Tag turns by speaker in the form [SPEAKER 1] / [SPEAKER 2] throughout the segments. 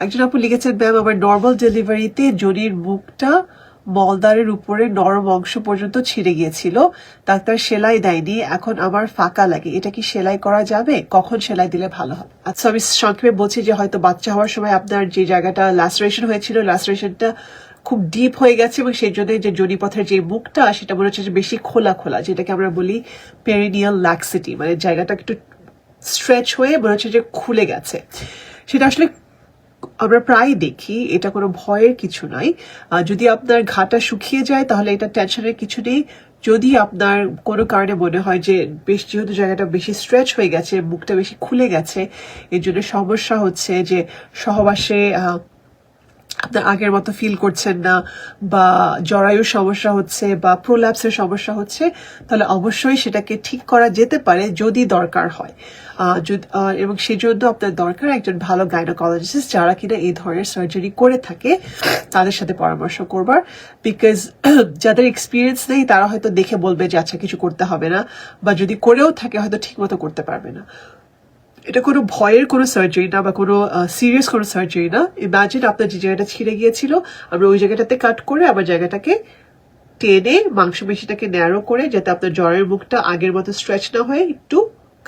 [SPEAKER 1] একজন আপু লিখেছেন, ম্যাম আমার নর্মাল ডেলিভারিতে যোনির মুখটা মলদারের উপরে নরম অংশ পর্যন্ত ছিঁড়ে গিয়েছিল, ডাক্তার সেলাই দেয়নি, এখন আমার ফাঁকা লাগে, এটা কি সেলাই করা যাবে? কখন সেলাই দিলে ভালো হবে? আচ্ছা, আমি সংক্ষেপে বলছি যে হয়তো বাচ্চা হওয়ার সময় আপনার যে জায়গাটা ল্যাসারেশন হয়েছিল, ল্যাসারেশনটা খুব ডিপ হয়ে গেছে এবং সেই জন্য যে যোনিপথের যে মুখটা সেটা মনে হচ্ছে বেশি খোলা খোলা, যেটাকে আমরা বলি পেরিনিয়াল ল্যাক্সিটি, মানে জায়গাটা একটু স্ট্রেচ হয়ে মনে হচ্ছে যে খুলে গেছে। সেটা আসলে আমরা প্রায় দেখি, এটা কোনো ভয়ের কিছু নয়। যদি আপনার ঘাটা শুকিয়ে যায় তাহলে এটা টেনশনের কিছু নেই। যদি আপনার কোনো কারণে মনে হয় যে যেহেতু জায়গাটা বেশি স্ট্রেচ হয়ে গেছে, মুখটা বেশি খুলে গেছে, এর জন্য সমস্যা হচ্ছে যে সহবাসে আপনার আগের মতো ফিল করছেন না, বা জরায়ুর সমস্যা হচ্ছে, বা প্রোল্যাপসের সমস্যা হচ্ছে, তাহলে অবশ্যই সেটাকে ঠিক করা যেতে পারে যদি দরকার হয়। এবং সেজন্য আপনার দরকার একজন ভালো গাইনোকোলজিস্ট যারা কিনা এই ধরনের সার্জারি করে থাকে, তাদের সাথে পরামর্শ করবার। বিকজ যাদের এক্সপিরিয়েন্স নেই তারা হয়তো দেখে বলবে যে আচ্ছা কিছু করতে হবে না, বা যদি করেও থাকে হয়তো ঠিক মতো করতে পারবে না। এটা কোনো ভয়ের কোনো সার্জারি না, বা কোনো সিরিয়াস কোনো সার্জারি না। ইমাজিন আপনার যে জায়গাটা ছিঁড়ে গিয়েছিল, আমরা ওই জায়গাটাতে কাট করে আবার জায়গাটাকে টেনে মাংসপেশিটাকে ন্যারো করে, যাতে আপনার জ্বরের মুখটা আগের মতো স্ট্রেচ না হয়ে একটু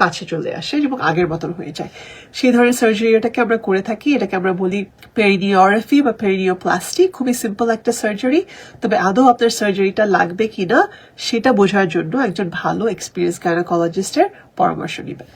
[SPEAKER 1] কাছে চলে আসে এবং আগের মতন হয়ে যায়, সেই ধরনের সার্জারিটাকে আমরা করে থাকি। এটাকে আমরা বলি পেরিনিওগ্রাফি বা পেরিনিওপ্লাস্টি। খুবই সিম্পল একটা সার্জারি, তবে আদৌ আপনার সার্জারিটা লাগবে কিনা সেটা বোঝার জন্য একজন ভালো এক্সপিরিয়েন্স গাইনোকোলজিস্টের পরামর্শ নেবেন।